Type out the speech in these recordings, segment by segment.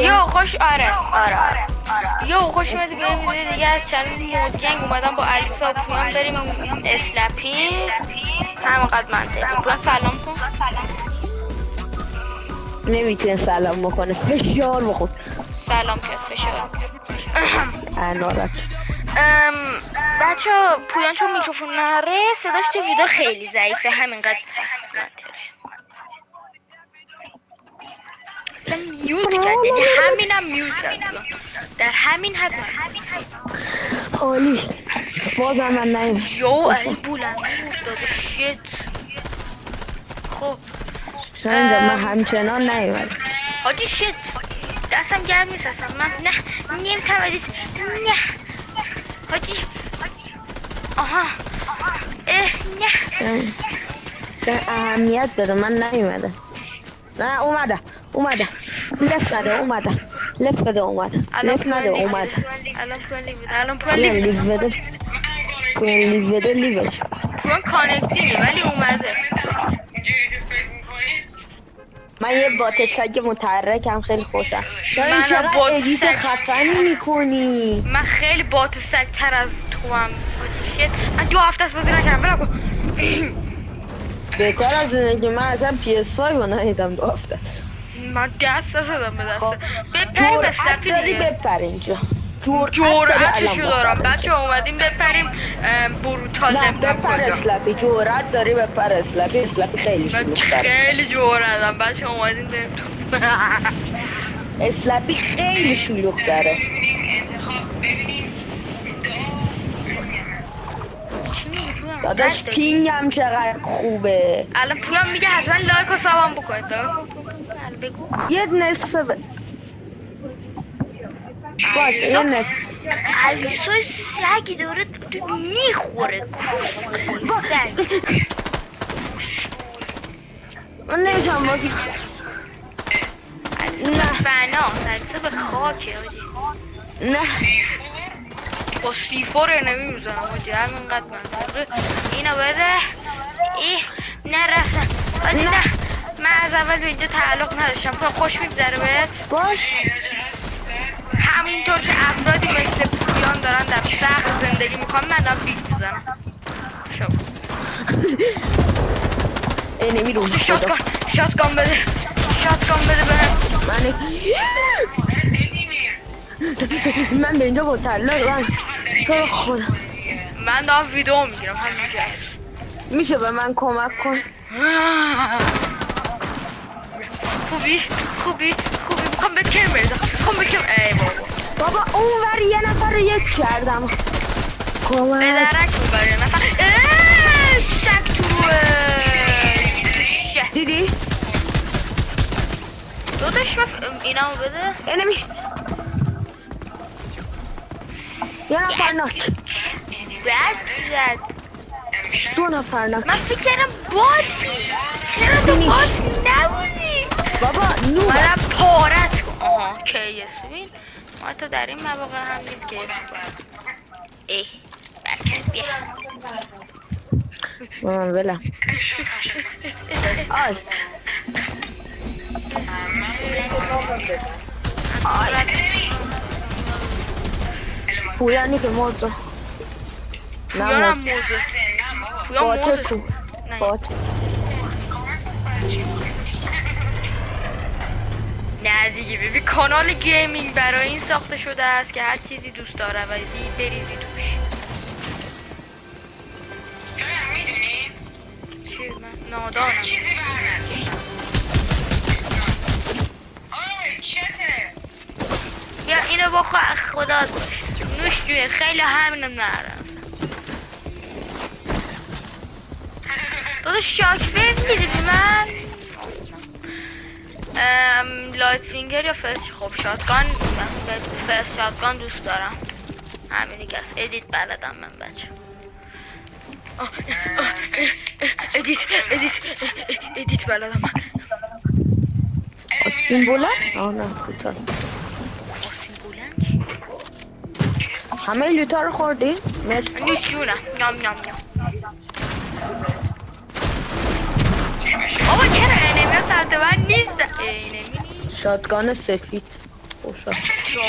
یو خوش آره یو خوش اومدی به این ویدیو دیگه از چنل مود گنگ اومدم با علیسا و پویان داریم اسلپی همینقدر منطقه. پویان سلام کن. نمیتونه سلام بکنه، فشار بخور. سلام که فشار انارت بچه پویان چون میکروفون نره صداش تو ویدیو خیلی ضعیفه، همینقدر هست منطقه. اصلا میوت کرد، یعنی همینم میوت کرد، در همین حد حالی بازم من نیم یو علی بولند افتاده شیت. خب شاید من همچنان نیومد حاجی شیت دستم گرم نیست اصلا. من نه نیم توانید نه حاجی آها نه چون اهمیت داده من نیومده. نه اومده لفت نده اومده لفت نده اومده لفت نده اومده الان پویان لیو بده لیوش پویان کانکتینگه ولی اومده. من یه بات سگ متحرکم خیلی خوشم. شاید منم چقدر بات ادیت سگ. خفنی میکنی. من خیلی بات سگ تر از تو هم. من 2 هفته است بازی نکردم. برم کن بهتر از اینه که من اصلا PS5 رو ندیدم 2 هفته. من دست زدم به دسته. بپریم جرأت اسلپی داری دیگه. بپر اینجا. جرأتشو جرأتشو دارم بچه اومدیم بپریم بروتال. نه بپر اسلپی، جرأت داری بپر اسلپی خیلی شلوغ داره. خیلی جرأتم بچه اومدیم بریم تو اسلپی خیلی شلوغ داره. داداش پینگم چقدر خوبه. الان پویان میگه حتما لایک و سابم بکنید. بگو یه نصف باش یه نصف علیسا سگی داره میخوره من نمیتونم بازی نه فنا علیسا به خاکه آجی. نه با سیفور نمیزنم آجی همینقدر منطقه. اینو بده نرفتم آجی نه. من از اول به اینجا تعلق نداشتم. تو خوش میگذره بهت باش. همینطور که افرادی مثل پویان دارن در شهر زندگی میکنن من دارم بیت میزنم. شب اینمی رو شاتگان بده من به اینجا با تعلق تو خدا من دارم ویدیو میگیرم همینجا. میشه به من کمک کن؟ خوبی میخوام بهت کم بریزم. ای بابا اون ور یه نفر رو یک کردم. کمک بدرک اون یه نفر شک توه. دیدی؟ داداش اینمو بده. اینمی یه نفر ناک بد زد. 2 نفر ناک. من فکر کردم بازی. چرا تو باز نبودی؟ بابا نو منم پارت کن. آها کیس ببین ما تو در این مواقع هم نیست که برکت بیا ولم آی پویانی که موزه پویانم موزه. باته تو باته نه دیگه ببین کانال گیمینگ برای این ساخته شده است که هر چیزی دوست داره و بریزی توش. چی من نادانم. یا اینو بخوا خدا نوش جوی خیلی همینم نرم. تو شاک فیلم میدی بی من لایت فینگر یا فرست. خب شاتگان فرست شاتگان دوست دارم. همین دیگه است. ادیت بلدم من بچه. ادیت بلدم من. آستین بولن؟ آه نه کوتاه. آستین بولن همه لوتا رو خوردی؟ مرسی. نیست جونم. نام بابا چرا انمی ها سمت من نیست؟ انمی شاتگان سفید خوشا.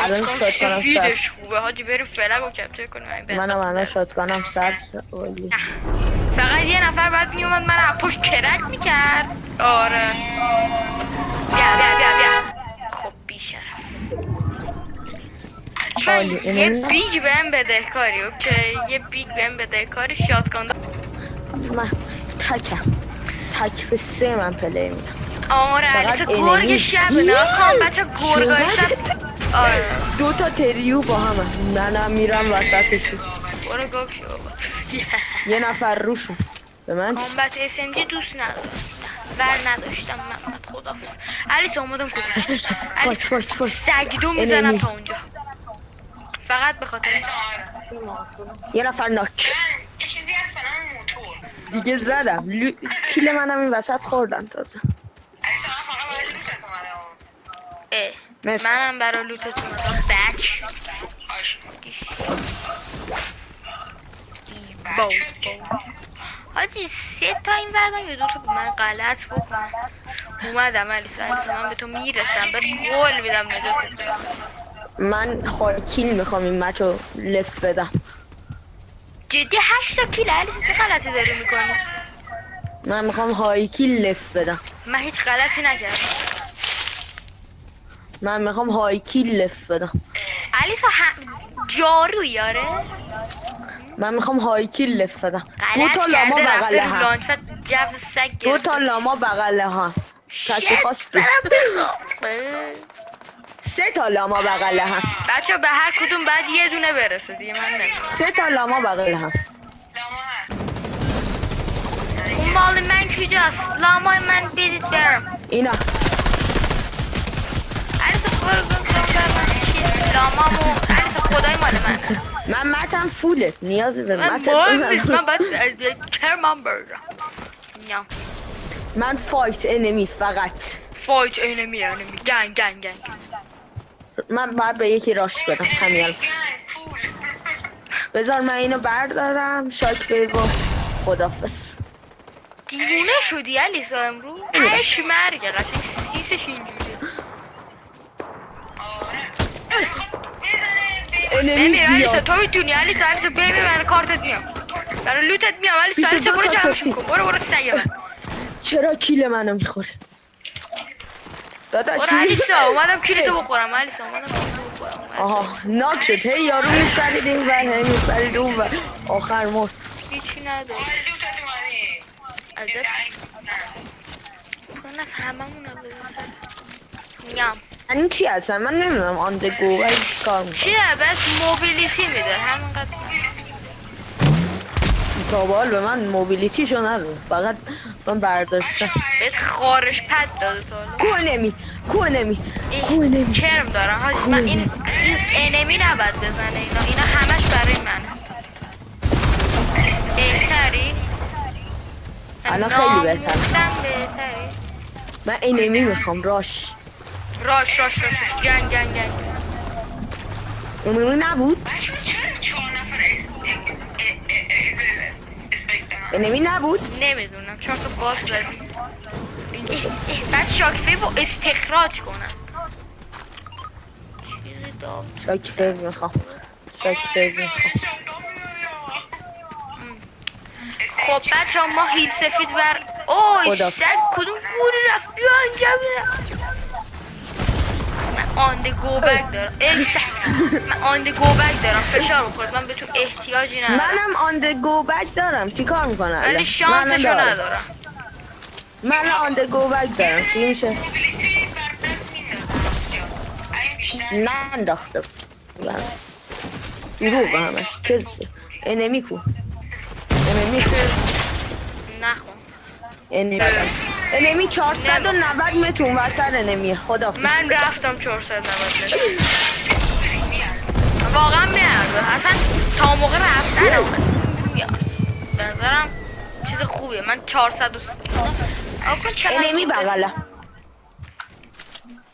الان شاتگانم سبز. سفیدش خوبه حاجی، بریم فلگو کپچر کنیم. منم الان شاتگانم سبز. اولی فقط یه نفر باید میومد من از پشت کرک میکرد. آره بیا خب بیشرف یه بیگ بهم بده کاری. اوکی یه بیگ بهم بده کاری. شاتگان من تک به 3 من پلی میدم. آره علی تو گرگ شب نکن بچه گرگای شب. آره 2 تا تریو با همه. نه میرم وسطشون. برو گم شو بابا. یه نفر روشون به من کامبت SMG دوست نداشتم من. خدافظ علی تو اومدم کجا. فایت سگدو میزنم تا اونجا فقط به خاطر یه نفر ناک دیگه زدم. کیل منم این وسط خوردن تازه. منم برای لوتتون بک حاجی 3 تا این وردم یه 2 تا من غلط بکنم. اومدم علی سعید من به تو میرسم بهت گل میدم نجاتت. من کیل میخوام این مچ رو لف بدم. جدی 8 تا کیل علی چه غلطی داری میکنی؟ من میخوام های کیل لف بدم. من هیچ غلطی نکردم. من میخوام های کیل لف بدم. علی جارو یاره. من میخوام های کیل لف بدم. 2 تا لاما بغل هم. 2 تا لاما بغل هم. کسی خواست 3 تا لاما بغل هم. بچه به هر کدوم بعد یه دونه برسه دیگه من نمیدونم. 3 تا لاما بغل هم. اون مال من کجاست؟ لامای من بدید برم. اینا علی تو برو لامامو. علی تو خدای مال من متم فوله. نیازی به متت بزنم. من باید کرمان برم. من فایت انمی فقط. فایت انمی گنگ. من باید به یکی راش بدم همین. بذار من اینو بردارم. شاک بیو خدافظ. دیوونه شدی علیسا امروز. هش مرگه قشنگ سیسش اینجوریه. انمی علیسا تو میتونی. علیسا ببین من کارتت میام برای لوتت میام. علیسا برو جمعشون کن. برو سگه من. چرا کیل منو میخوره داداش؟ برو علیسا اومدم کیلتو بخورم. علیسا اومدم کیلتو بخورم. آها ناک شد. هی یارو میپرید این ور هی میپرید اون ور. آخر مرد. هیچی نداره ازش کنه هممون رو میام. این چی هستن؟ من نمیدونم آن دگو ولی کار میکنم. چیه؟ بس موبیلیتی میده همینقدر. تا بال به من موبیلیتی شو نداره. فقط من برداشتم. بهت خارش پد داده تا کو انمی کرم دارم حاجی. من این انمی نباید بزنه. اینا همش برای من بهتری. الان خیلی بهتر. من انمی میخوام. راش گنگ انمی نبود. انمی نبود. نمیدونم 4 تا باز زدی. بعد شاکفه با استخراج کنم. چیزی دام شاکفه میخوام. خب بچه ما هیل سفید ور. اوه شد کدوم بوری رفت. بیا اینجا بیا. من آنده گوبک دارم. فشار بخورد. من به تو احتیاجی ندارم. منم آنده گوبک دارم. چی کار میکنه؟ ولی شانسشو ندارم. من آنده گوبک دارم. چی میشه؟ نه انداخته دروغ همش. کذبه. انمی کو؟ نخون. انمی 490 متر اونورتر انمیه. خدا من رفتم 490 متر. واقعا میارده. اصلا تا موقع رفتن بنظرم چیز خوبیه. من 400 انمی بغله.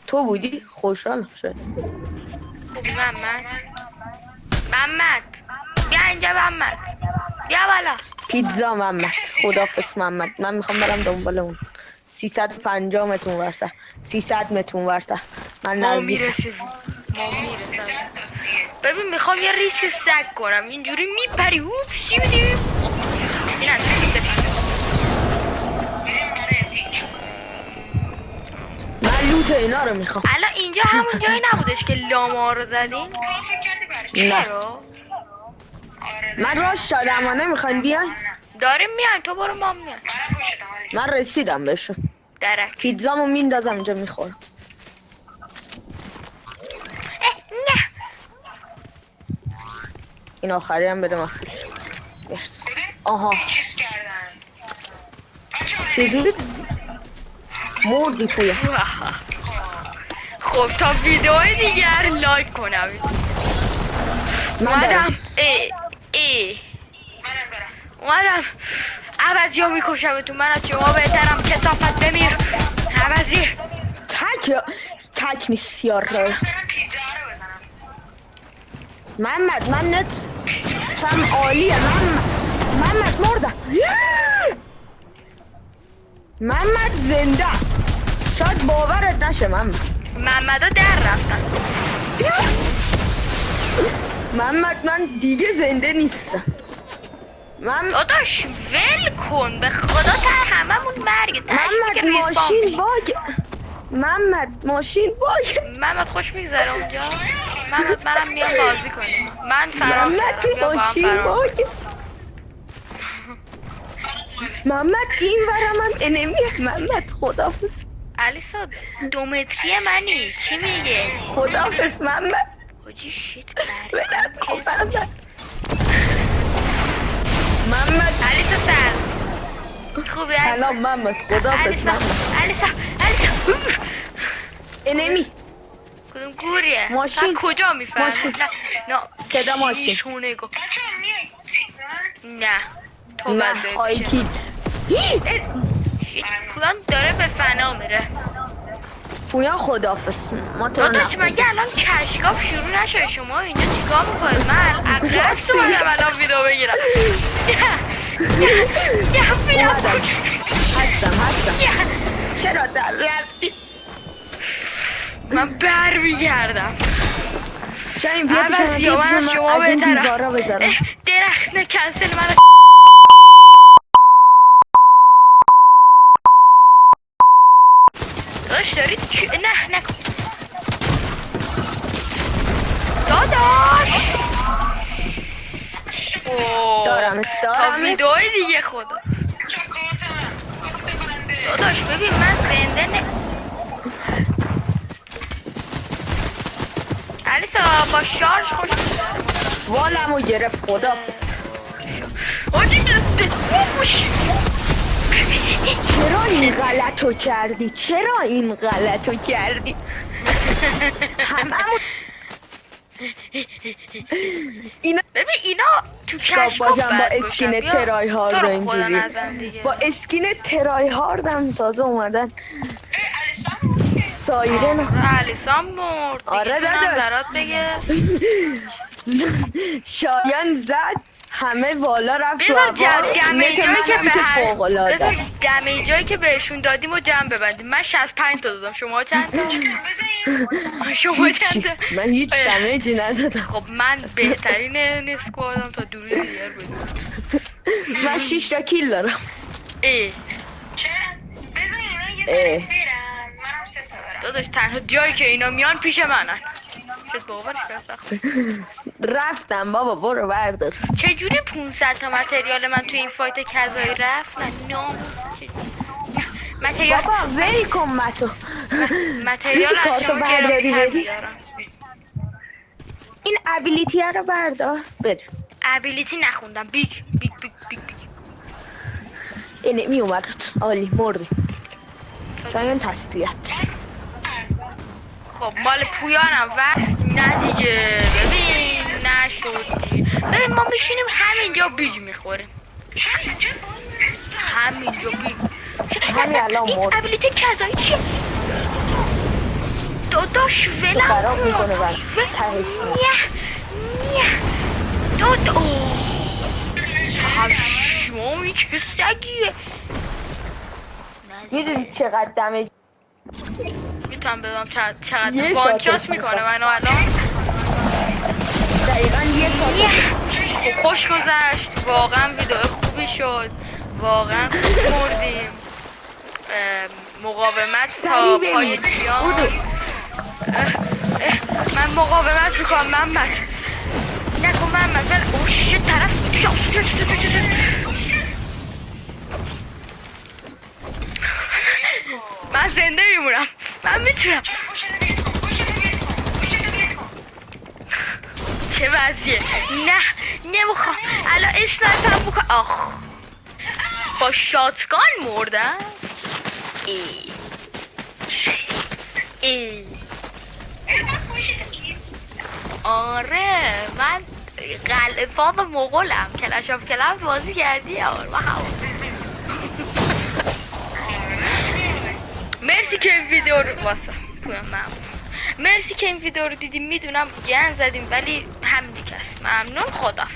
تو بودی؟ خوشحال شد. خوبی محمد بیا اینجا. محمد بیا بالا. پیتزا محمد. خدافظ محمد. من میخوام برم دنبال اون 350 متر ورته 300 متر ورته من ما نزدیک میرسیم ما میرسیم ببین میخوام یه ریسک سگ کنم اینجوری میپری هوپ چی میدیم این از من لوت اینا رو میخوام. الان اینجا همون جایی نبودش که لاما رو زدین؟ نه چرا؟ من راست شدم و نمیخواین بیان. داریم میان تو برو ما میان من رسیدم بهشون. درک پیتزامو میندازم اینجا میخورم. نه این آخری هم بده من. مرسی. آها چجوری مردی پویا. خب تا ویدیوهای دیگر لایک کنم اومدم اومدم عوضی ها میکشمتون من از شما بهترم کسافت بمیر عوضی تک نیست یار رو محمد من نت فهم عالیه محمد مرده محمد زنده شاید باورت نشه محمد ها در رفتن محمد من دیگه زنده نیستم داداش ول کن به خدا تا هممون مرگ محمد ماشین باگ محمد خوش میگذره اونجا محمد منم میام بازی کنیم من فرام محمد ماشین باگ محمد این ورم هم انمیه محمد خدافظ علیسا 2 متری منی چی میگه خدافظ محمد حاجی شیت محمد علیسا سر خوبی سلام محمد خدافظ محمد علیسا انمی کدوم گوریه ماشین کجا میفهمی ماشین نه صدا ماشین نه تو باید هایکی پولان داره به فنا میره پویا خدافظ ما تو داداش مگه الان کشگاه شروع نشه شما اینجا چیکار میکنید من اقرست اومدم الان ویدیو بگیرم هستم چرا در رفتی من بر میگردم شایم بیا پیش من شما از این بهترم دیوارا بذارم درخت نکنسل من داداش دارید نه نکن داداش دارم تا ویدیوهای دیگه خدا داداش ببین من زنده علیسا با شارژ خوش والمو گرفت خدا آجی چرا این غلطو کردی هممون ببین اینا تو چیکار باشم با اسکین ترای هارد اینجوری با اسکین ترای هاردم تازه اومدن سایرن علیسان مرد آره داداش برات بگه شایان زد همه والا رفت تو دمیجایی که بهشون دادیم و جمع ببندیم من 65 تا دادم شما چند تا؟ شما چند تا؟ من هیچ دمیجی ندادم خب من بهترین اسکوادم تا دوری دیگر بدیم من 6 تا کیل دارم داداش تنها جایی که اینا میان پیش منن شد باورش رفتم بابا برو بردار چجوری 500 تا متریال من تو این فایت کذایی رفت من نام متریال بابا وی کن متو متریال از شما گرفتر این ابیلیتی رو بردار بده ابیلیتی نخوندم بیگ اینه می اومد عالی مردی شایان تسلیت خب مال پویانم و نه دیگه ببین نشد ببین ما میشینیم همینجا بیگ میخوریم همینجا بیگ همین الان این ابیلیتی کذایی چیه؟ داداش ولم خراب میکنه بر دادا پشمامی چه سگیه میدونی چقدر دمج میتونم بدم چقدر یه وان شاتش شات میکنه منو الان. دقیقا یه تا خوش گذشت واقعا، ویدیو خوبی شد واقعا، خوب مردیم. مقاومت تا پای جیان. من مقاومت میکنم محمد، نکن محمد. من اوش طرف من زنده میمونم، من میتونم. چه وضعیه؟ نه نمیخوام الان اسنایپرم بکن. آخ با شاتگان مردم. آره من قلعه مغولم. کلش آف کلم بازی کردی یار. مرسی که این ویدیو رو مرسی که این ویدیو رو دیدیم. میدونم گن زدیم ولی هم دیگه است. ممنون. خدا